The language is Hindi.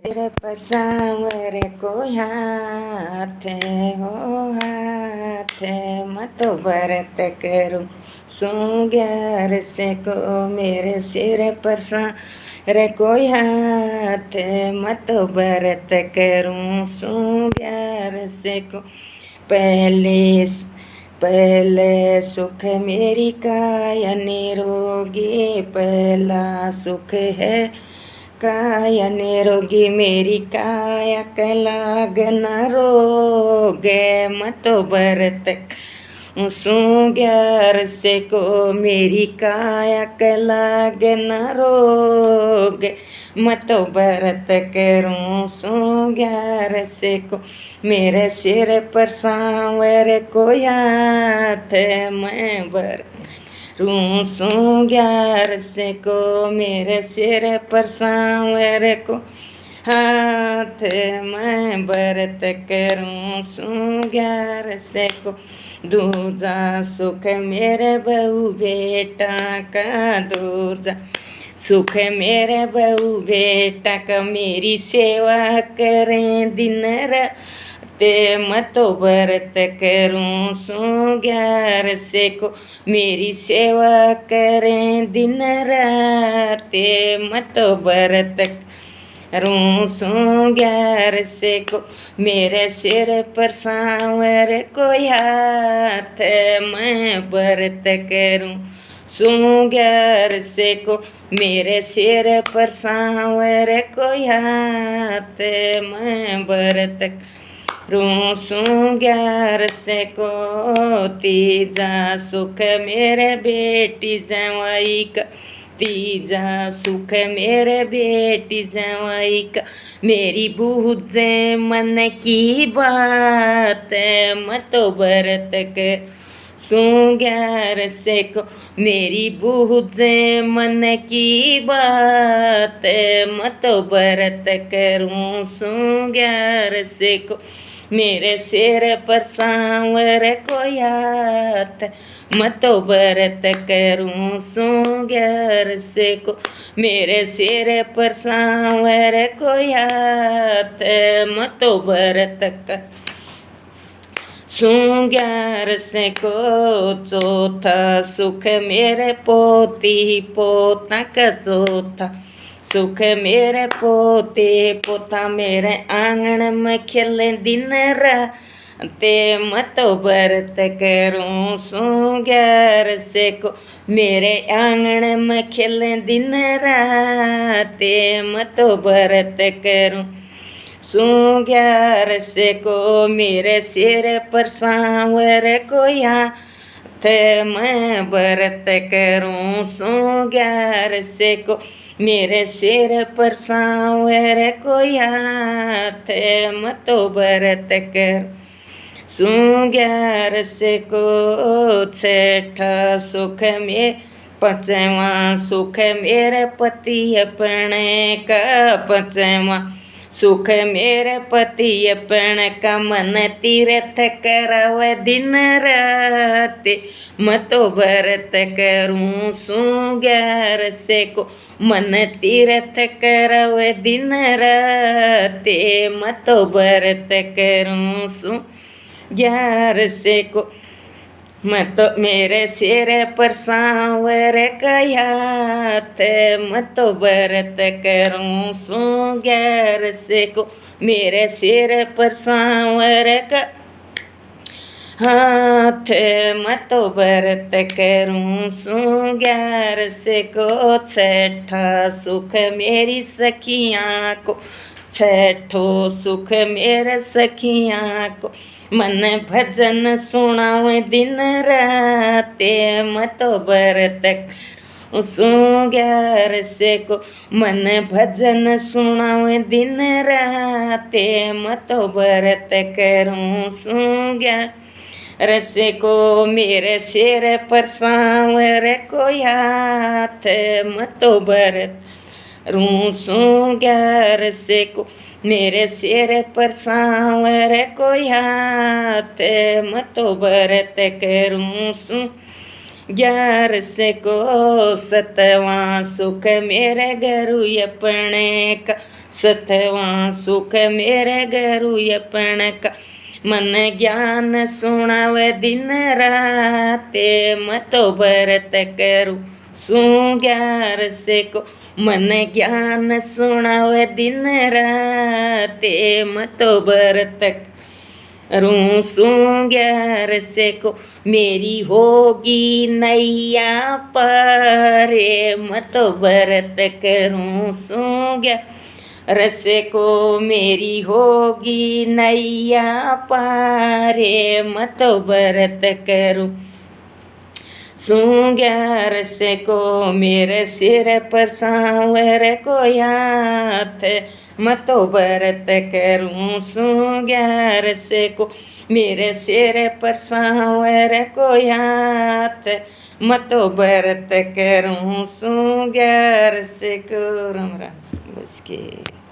तेरे पर सांवर को हाथ हो हाथ मैं तो व्रत करूं सो ग्यार से को मेरे सिर पर सांवर को हाथ मैं तो व्रत करूं सो ग्यार से को पहले पहले सुख मेरी काया निरोगी पहला सुख है काया निरोगी मेरी काया कलागन रोग मत भरत सो ग्यार से को मेरी काया कलागन रोग मत भरत करूं सो ग्यार से को मेरे सिर पर सांवर को हाथ मैं भर रूसो ग्यार से को मेरे सिर पर सांवर को हाथ मैं व्रत करूं सो ग्यार से को दूजा सुख मेरे बहू बेटा का दूजा सुख मेरे बहू बेटा का मेरी सेवा करें दिन रात मैं तो व्रत करूं सो ग्यार से को मेरी सेवा करें दिन रात मैं तो व्रत करूं सो ग्यार से को मेरे सिर पर सांवर को हाथ मैं व्रत करूं सो ग्यार से को मेरे सिर पर सांवर को हाथ मैं व्रत रूसो ग्यार से को तीजा सुख मेरे बेटी जवाई का तीजा सुख मेरे बेटी जवाई का मेरी बूझे मन की बात मत व्रत कर सो ग्यार से को मेरी बूझे मन की बात मत व्रत करूं सो ग्यार से को मेरे सिर पर सांवर को हाथ मत व्रत करूं सो ग्यार से को मेरे सिर पर सांवर को हाथ मत व्रत कर सो ग्यार से को चौथा सुख मेरे पोती पोता का चौथा सुख मेरे पोते पोता मेरे आंगन में खेले दिन रात मत व्रत करूं सो ग्यार से को मेरे आंगन में खेले दिन रात मत व्रत करूं सो ग्यार से को मेरे सिर पर सांवर को हाथ मैं व्रत करूं सो ग्यार से को मेरे सिर पर सांवर को हाथ मत व्रत कर सो ग्यार से को छठा सुख में पचवा सुख मेरे पति अपने का पचवा सुख मेरे पति अपने का मन तीर्थ करव दिन रात मत व्रत करूं सो ग्यार से को मन तीर्थ करव दिन रात मत व्रत करूं सो ग्यार से को मत मेरे सिर पर सांवर का हाथ मत व्रत करूं सो ग्यार से को मेरे सिर पर सांवर का हाथ मत व्रत करूं सो ग्यार से को छठा सुख मेरी सखियाँ को छठो सुख मेरे सखियाँ को मन भजन सुनाओ दिन रात मत व्रत सो ग्यार से को मन भजन सुनाओ दिन रात मत व्रत करूं सो ग्यार से को मेरे सिर पर सांवर को हाथ मत व्रत रूसो ग्यार से को मेरे सिर पर सांवर को हाथ मत व्रत करूं सो ग्यार से को सतवां सुख मेरे घरू अपने का, सतवां सुख मेरे घरू अपने का। मन ज्ञान सुनावे दिन राते, मैं तो व्रत करूँ सूं ग्यार से को। मन ज्ञान सुनावे दिन राते, मैं तो व्रत करूँ सूं ग्यार से को। मेरी होगी नैया पारे, मैं तो व्रत करूँ सूं ग्यार से को। मेरी होगी नैया पारे, मैं तो व्रत करूँ सूं ग्यार से को। मेरे सिर पर सांवर को हाथ, मैं तो व्रत करूँ सूं ग्यार से को। मेरे सिर पर सांवर को हाथ, मैं तो व्रत करूँ सूं ग्यार से को। राम राम बस के।